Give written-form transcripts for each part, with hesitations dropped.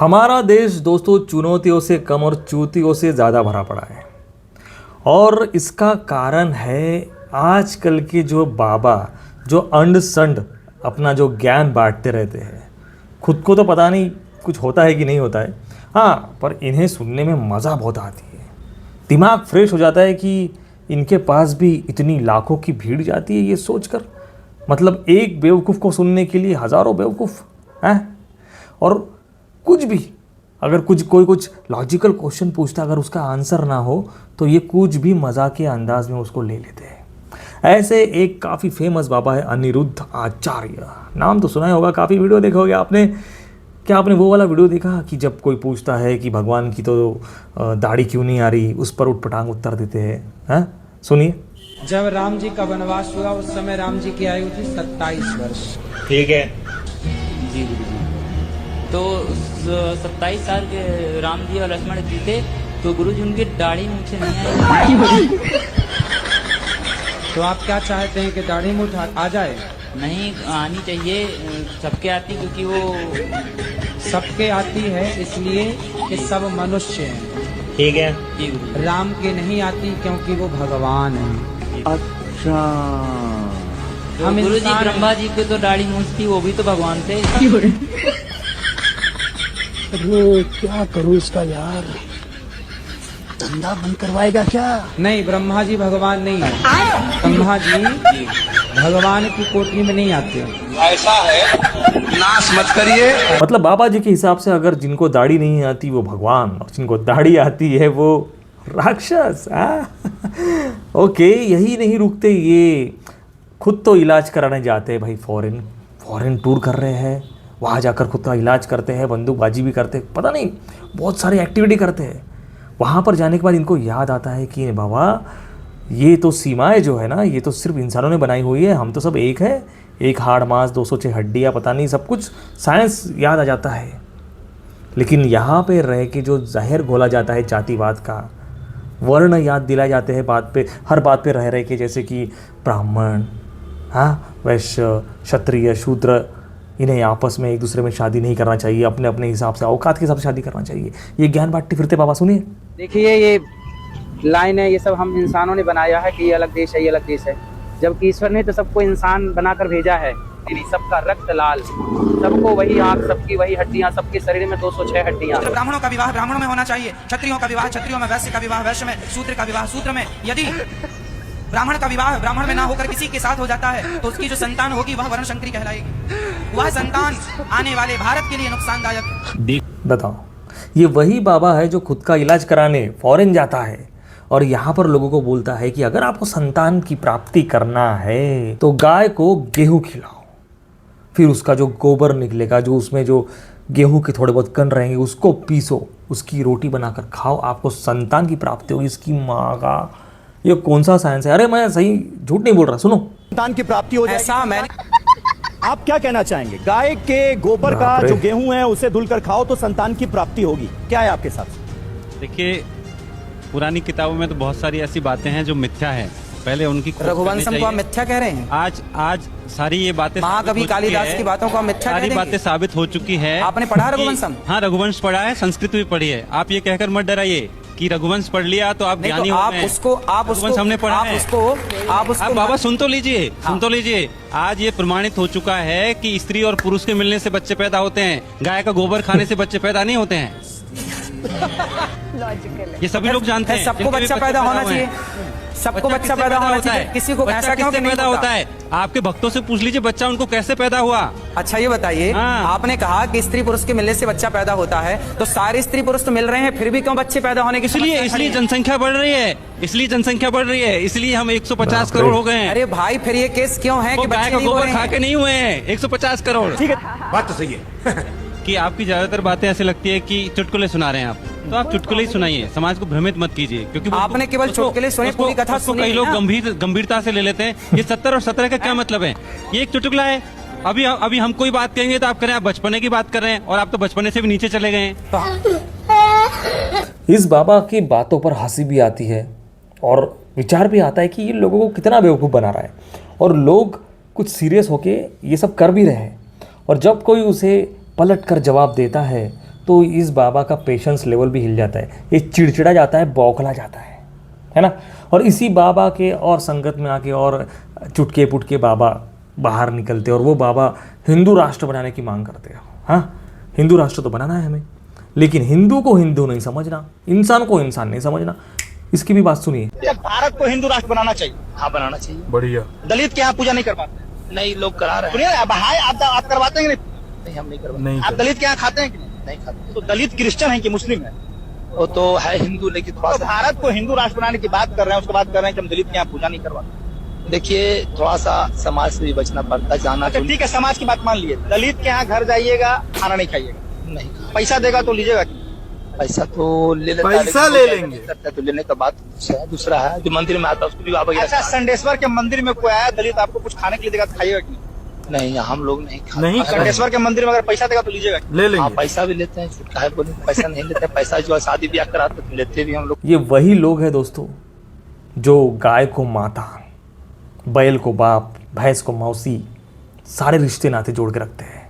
हमारा देश दोस्तों चुनौतियों से कम और चुनौतियों से ज़्यादा भरा पड़ा है। और इसका कारण है आजकल के जो बाबा जो अंड संड अपना जो ज्ञान बांटते रहते हैं। खुद को तो पता नहीं कुछ होता है कि नहीं होता है, हाँ, पर इन्हें सुनने में मज़ा बहुत आती है। दिमाग फ्रेश हो जाता है कि इनके पास भी इतनी लाखों की भीड़ जाती है ये सोचकर। मतलब एक बेवकूफ़ को सुनने के लिए हज़ारों बेवकूफ़ हैं। और कुछ भी अगर कोई कुछ लॉजिकल क्वेश्चन पूछता, अगर उसका आंसर ना हो तो ये कुछ भी मजाक के अंदाज में उसको ले लेते हैं। ऐसे एक काफ़ी फेमस बाबा है अनिरुद्ध आचार्य, नाम तो सुना ही होगा, काफ़ी वीडियो देखा होगा आपने। क्या आपने वो वाला वीडियो देखा कि जब कोई पूछता है कि भगवान की तो दाढ़ी क्यों नहीं आ रही, उस पर उठपटांग उत्तर देते हैं? सुनिए। जब राम जी का वनवास हुआ उस समय राम जी की आयु थी 27 वर्ष। ठीक है जी गुरु जी। तो 27 साल के राम जी और लक्ष्मण जी थे, तो गुरु जी उनकी दाढ़ी मुझसे नहीं आई। तो आप क्या चाहते हैं कि दाढ़ी मूठ आ जाए? नहीं आनी चाहिए, सबके आती, क्योंकि वो सबके आती है इसलिए कि सब मनुष्य हैं। ठीक है। जी गुरु। राम के नहीं आती क्योंकि वो भगवान है। अच्छा, तो हम गुरु जी इंसान ब्रह्मा जी की तो दाढ़ी मूछ थी, वो भी तो भगवान थे। अरे क्या करूं इसका यार, धंधा बंद करवाएगा क्या? नहीं, ब्रह्मा जी भगवान नहीं है। ब्रह्मा जी भगवान की कोठी में नहीं आते। ऐसा है, नाश मत करिए। मतलब बाबा जी के हिसाब से अगर जिनको दाढ़ी नहीं आती वो भगवान, और जिनको दाढ़ी आती है वो राक्षस। ओके, यही नहीं रुकते, ये खुद तो इलाज कराने जाते हैं भाई, फॉरेन टूर कर रहे हैं, वहाँ जाकर खुद का इलाज करते हैं, बंदूकबाजी भी करते हैं, पता नहीं बहुत सारी एक्टिविटी करते हैं। वहाँ पर जाने के बाद इनको याद आता है कि बाबा ये तो सीमाएं जो है ना, ये तो सिर्फ इंसानों ने बनाई हुई है, हम तो सब एक है, एक हाड़ मांस 206 हड्डियाँ, पता नहीं सब कुछ साइंस याद आ जाता है। लेकिन यहाँ पे रह के जो जहर घोला जाता है जातिवाद का, वर्ण याद दिलाए जाते हैं बात पे, हर बात पे रह के, जैसे कि ब्राह्मण, हाँ, वैश्य, क्षत्रिय, शूद्र, इन्हें आपस में एक दूसरे में शादी नहीं करना चाहिए, अपने अपने हिसाब से, औकात के हिसाब से शादी करना चाहिए। ये ज्ञान बांटते फिरते बाबा। सुनिए। देखिए ये लाइन है, ये सब हम इंसानों ने बनाया है कि ये अलग देश है, ये अलग देश है, जबकि ईश्वर ने तो सबको इंसान बनाकर भेजा है। सबका रक्त लाल, सबको वही आँख, सबकी वही हड्डियाँ, सबके शरीर में 206 हड्डियाँ। ब्राह्मणों का विवाह ब्राह्मणों में होना चाहिए, क्षत्रियों का विवाह क्षत्रियों में, वैश्य का विवाह वैश्य में, शूद्र का विवाह शूद्र में। यदि ब्राह्मण का विवाह ब्राह्मण में ना होकर किसी के साथ हो जाता है तो उसकी जो संतान होगी वह वर्णशंकरी कहलाएगी। वह संतान आने वाले भारत के लिए नुकसानदायक है। बताओ, ये वही बाबा है जो खुद का इलाज कराने फॉरेन जाता है और यहाँ पर लोगों को बोलता है कि अगर आपको संतान की प्राप्ति करना है तो गाय को गेहूं खिलाओ, फिर उसका जो गोबर निकलेगा, जो उसमें जो गेहूं के थोड़े बहुत कण रहेंगे, उसको पीसो, उसकी रोटी बनाकर खाओ, आपको संतान की प्राप्ति होगी। इसकी माँ का ये कौन सा साइंस है? अरे मैं सही झूठ नहीं बोल रहा, सुनो। संतान की प्राप्ति हो जाएगी। ऐसा मैं आप क्या कहना चाहेंगे? गाय के गोबर का जो गेहूं है उसे धुलकर खाओ तो संतान की प्राप्ति होगी, क्या है आपके साथ? देखिए, पुरानी किताबों में तो बहुत सारी ऐसी बातें हैं जो मिथ्या है, पहले उनकी रघुवंशम को आप मिथ्या कह रहे हैं। आज सारी ये बातें, महाकवि कालिदास की बातों को आप मिथ्या कह सारी देंगे? बातें साबित हो चुकी है। आपने पढ़ा रघुवंशम? हाँ, रघुवंश पढ़ा है, संस्कृत भी पढ़ी है। आप ये कहकर मत डराइए कि रघुवंश पढ़ लिया तो आप ज्ञानी हो गए। रघुवंश हमने पढ़ा है। आप बाबा सुन तो लीजिए, आज ये प्रमाणित हो चुका है कि स्त्री और पुरुष के मिलने से बच्चे पैदा होते हैं, गाय का गोबर खाने से बच्चे पैदा नहीं होते हैं। ये सभी लोग जानते हैं। सबको बच्चा पैदा होना चाहिए, सबको बच्चा पैदा होना चाहिए, किसी को ऐसा क्यों पैदा होता है? आपके भक्तों से पूछ लीजिए बच्चा उनको कैसे पैदा हुआ। अच्छा ये बताइए, आपने कहा कि स्त्री पुरुष के मिलने से बच्चा पैदा होता है, तो सारे स्त्री पुरुष तो मिल रहे हैं, फिर भी क्यों बच्चे पैदा होने की? इसलिए जनसंख्या बढ़ रही है, इसलिए हम 150 करोड़ हो गए हैं। अरे भाई, फिर ये केस क्यों है कि गाय का गोबर खा के नहीं हुए हैं 150 करोड़? ठीक है, बात तो सही है। कि आपकी ज्यादातर बातें ऐसे लगती है कि चुटकुले सुना रहे हैं आप, तो आप चुटकुले ही सुनाइए, समाज को भ्रमित मत कीजिए, क्योंकि आपने केवल चुटकुले सुने, पूरी कथा सुनी। कई लोग गंभीरता से ले लेते हैं। ये 70 और 17 का क्या मतलब है? ये एक चुटकुला है। अभी हम कोई बात कहेंगे तो आप कह रहे हैं आप बचपने की बात कर रहे हैं, और आप तो बचपने से भी नीचे चले गए हैं। इस बाबा की बातों पर हंसी भी आती है और विचार भी आता है कि ये लोगों को कितना बेवकूफ़ बना रहा है, और लोग कुछ सीरियस होके ये सब कर भी रहे हैं। और जब कोई उसे पलट कर जवाब देता है तो इस बाबा का पेशेंस लेवल भी हिल जाता है, ये चिड़चिड़ा जाता है, बौखला जाता है ना। और इसी बाबा के और संगत में आके और चुटके पुटके बाबा बाहर निकलते और वो बाबा हिंदू राष्ट्र बनाने की मांग करते हैं। हाँ, हिंदू राष्ट्र तो बनाना है हमें, लेकिन हिंदू को हिंदू नहीं समझना, इंसान को इंसान नहीं समझना। इसकी भी बात सुनिए। भारत को हिंदू राष्ट्र बनाना चाहिए। हाँ, बनाना चाहिए। बढ़िया। दलित के यहाँ पूजा नहीं कर पाते? नहीं, लोग करा रहे हैं। सुनिए, आप करवाते हैं कि नहीं, हम नहीं करवाते। नहीं आप दलित के यहाँ खाते हैं कि नहीं खाते। तो दलित क्रिश्चियन है कि मुस्लिम है? वो तो है हिंदू, लेकिन थोड़ा तो सा भारत को हिंदू राष्ट्र बनाने की बात कर रहे हैं, उसके बाद कर रहे हैं कि हम दलित के यहाँ पूजा नहीं करवाते। देखिए, थोड़ा सा समाज से भी बचना पड़ता है, जाना। अच्छा ठीक है, समाज की बात मान लिए, दलित के यहाँ घर जाइएगा, खाना नहीं खाइएगा, नहीं, पैसा देगा तो लीजिएगा? पैसा तो ले लेता है, पैसा लेकिन ले वो लेंगे। करता है तो लेने का बात दूसरा है। जो मंदिर में आता है उसको भी बाबा अच्छा, संडेश्वर के मंदिर में कोई आया दलित, आपको कुछ खाने के लिए देगा तो खाइएगा कि नहीं, हम लोग नहीं खाते। नहीं, संडेश्वर के मंदिर में अगर पैसा देगा तो लीजिएगा? ले हाँ, लेंगे। पैसा भी लेते हैं, काहे बोले पैसा नहीं लेते हैं। पैसा जो है शादी ब्याह कराते तो लेते भी हम लोग। ये वही लोग हैं दोस्तों जो गाय को माता, बैल को बाप, भैंस को मौसी, सारे रिश्ते नाते जोड़ के रखते हैं,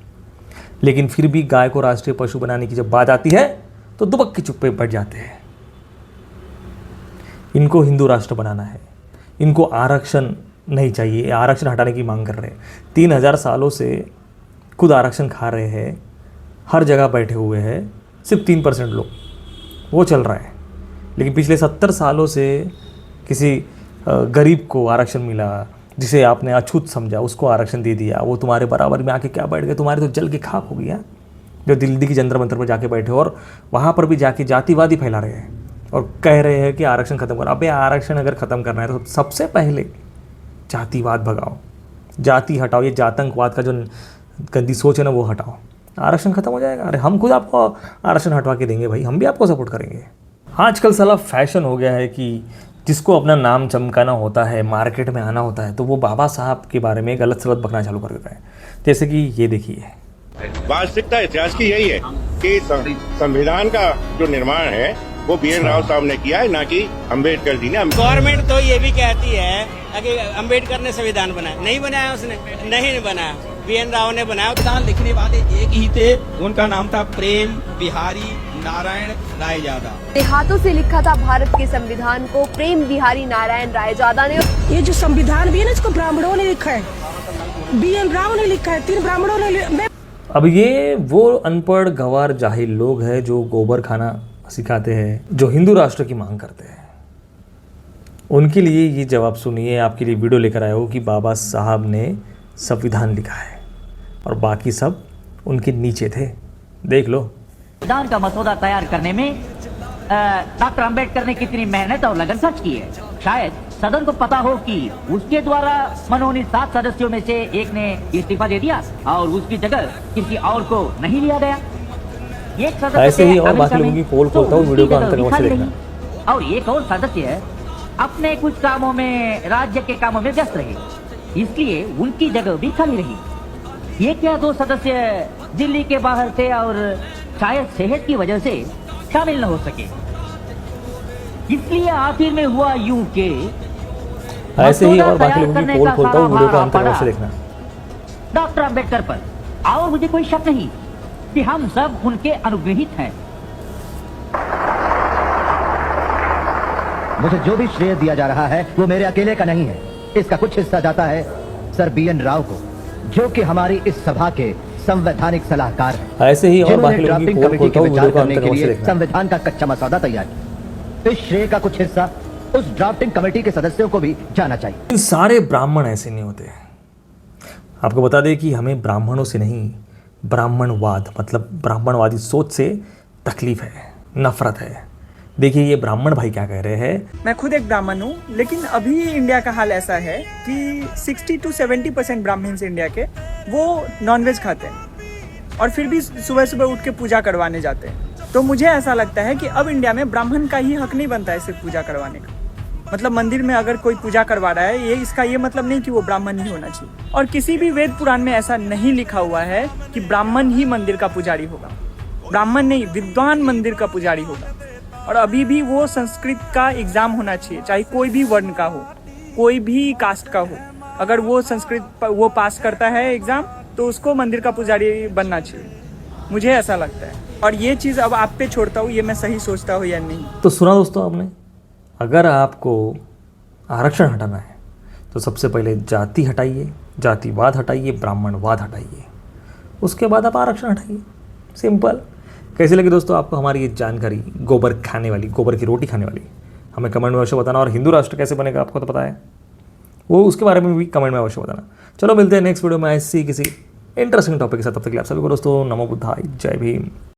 लेकिन फिर भी गाय को राष्ट्रीय पशु बनाने की जब बात आती है तो दुबक के चुप्पे बैठ जाते हैं। इनको हिंदू राष्ट्र बनाना है, इनको आरक्षण नहीं चाहिए, आरक्षण हटाने की मांग कर रहे हैं। 3000 सालों से खुद आरक्षण खा रहे हैं, हर जगह बैठे हुए हैं, सिर्फ 3% लोग, वो चल रहा है। लेकिन पिछले 70 सालों से किसी गरीब को आरक्षण मिला, जिसे आपने अछूत समझा, उसको आरक्षण दे दिया, वो तुम्हारे बराबर में आके क्या बैठ गए, तुम्हारे तो जल के खाक हो गया। जो दिल्ली की जंतर मंतर पर जाके बैठे और वहाँ पर भी जाके जातिवादी फैला रहे हैं और कह रहे हैं कि आरक्षण खत्म करो। अबे आरक्षण अगर ख़त्म करना है तो सबसे पहले जातिवाद भगाओ, जाति हटाओ, ये जातंकवाद का जो गंदी सोच है ना वो हटाओ, आरक्षण खत्म हो जाएगा। अरे हम खुद आपको आरक्षण हटवा के देंगे भाई, हम भी आपको सपोर्ट करेंगे। आजकल साला फैशन हो गया है कि जिसको अपना नाम चमकाना होता है, मार्केट में आना होता है, तो वो बाबा साहब के बारे में गलत सलत बकना चालू कर देता है। जैसे कि ये देखिए, वास्तविकता इतिहास की यही है कि संविधान का जो निर्माण है वो BN राव साहब ने किया है, ना कि अम्बेडकर जी ने। गवर्नमेंट तो ये भी कहती है कि अम्बेडकर ने संविधान बनाया, नहीं बनाया उसने, नहीं बनाया, BN राव ने बनाया। संविधान लिखने वाले एक ही थे, उनका नाम था प्रेम बिहारी नारायण रायजादा। हाथों से लिखा था भारत के संविधान को प्रेम बिहारी नारायण रायजादा ने। ये जो संविधान भी है ना, इसको ब्राह्मणों ने लिखा है, BN राव ने लिखा है, 3 ब्राह्मणों ने। अब ये वो अनपढ़ गंवार जाहिल लोग हैं जो गोबर खाना सिखाते हैं, जो हिंदू राष्ट्र की मांग करते हैं। उनके लिए ये जवाब सुनिए, आपके लिए वीडियो लेकर आया हूँ कि बाबा साहब ने संविधान लिखा है और बाकी सब उनके नीचे थे। देख लो। संविधान का मसौदा तैयार करने में डॉक्टर अंबेडकर ने कितनी मेहनत और लगन खर्च की है। शायद सदन को पता हो कि उसके द्वारा मनोनीत 7 सदस्यों में से एक ने इस्तीफा दे दिया और उसकी जगह किसी और को नहीं लिया गया। एक सदस्य ऐसे ही और बाकी लोगों की पोल खोलता हूँ, वीडियो को अंत तक अवश्य देखना। और एक और सदस्य अपने कुछ कामों में, राज्य के कामों में व्यस्त रहे, इसलिए उनकी जगह भी खाली रही। एक या 2 सदस्य दिल्ली के बाहर थे और शायद सेहत की वजह से शामिल न हो सके, इसलिए आखिर में हुआ यूं के ऐसे ही और बाकी लोगों की पोल खोलता हूँ, वीडियो को अंत तक अवश्य देखना। डॉक्टर अंबेडकर पर, और मुझे कोई शक नहीं कि हम सब उनके अनुग्रहित हैं। मुझे जो भी श्रेय दिया जा रहा है वो मेरे अकेले का नहीं है, इसका कुछ हिस्सा जाता है सर BN राव को, जो कि हमारी इस सभा के संवैधानिक सलाहकार हैं। ऐसे ही और बाकी लोगों की पोल खोलता हूँ, वीडियो को अंत तक अवश्य देखना। संविधान का कच्चा मसौदा तैयार किया, इस श्रेय का कुछ हिस्सा उस ड्राफ्टिंग कमेटी के सदस्यों को भी जाना चाहिए। सारे ब्राह्मण ऐसे नहीं होते। आपको बता दें कि हमें ब्राह्मणों से नहीं, ब्राह्मणवाद मतलब ब्राह्मणवादी सोच से तकलीफ है, नफरत है। देखिए ये ब्राह्मण भाई क्या कह रहे हैं। मैं खुद एक ब्राह्मण हूँ, लेकिन अभी इंडिया का हाल ऐसा है कि 60 to 70% ब्राह्मण्स इंडिया के वो नॉनवेज खाते हैं और फिर भी सुबह सुबह उठ के पूजा करवाने जाते हैं। तो मुझे ऐसा लगता है कि अब इंडिया में ब्राह्मण का ही हक नहीं बनता है सिर्फ पूजा करवाने का। मतलब मंदिर में अगर कोई पूजा करवा रहा है, ये इसका ये मतलब नहीं कि वो ब्राह्मण ही होना चाहिए। और किसी भी वेद पुराण में ऐसा नहीं लिखा हुआ है कि ब्राह्मण ही मंदिर का पुजारी होगा। ब्राह्मण नहीं, विद्वान मंदिर का पुजारी होगा। और अभी भी वो संस्कृत का एग्जाम होना चाहिए, चाहे कोई भी वर्ण का हो, कोई भी कास्ट का हो। अगर वो संस्कृत वो पास करता है एग्जाम तो उसको मंदिर का पुजारी बनना चाहिए। मुझे ऐसा लगता है, और ये चीज़ अब आप पे छोड़ता हूँ, ये मैं सही सोचता हूँ या नहीं। तो सुना दोस्तों आपने, अगर आपको आरक्षण हटाना है तो सबसे पहले जाति हटाइए, जातिवाद हटाइए, ब्राह्मणवाद हटाइए, उसके बाद आप आरक्षण हटाइए। सिंपल। कैसी लगी दोस्तों आपको हमारी ये जानकारी, गोबर खाने वाली, गोबर की रोटी खाने वाली? हमें कमेंट में अवश्य बताना। और हिंदू राष्ट्र कैसे बनेगा आपको तो पता है, वो उसके बारे में भी कमेंट में अवश्य बताना। चलो मिलते हैं नेक्स्ट वीडियो में ऐसी किसी इंटरेस्टिंग टॉपिक के साथ। तब तक के लिए आप सभी को दोस्तों नमो बुद्धाय, जय भीम।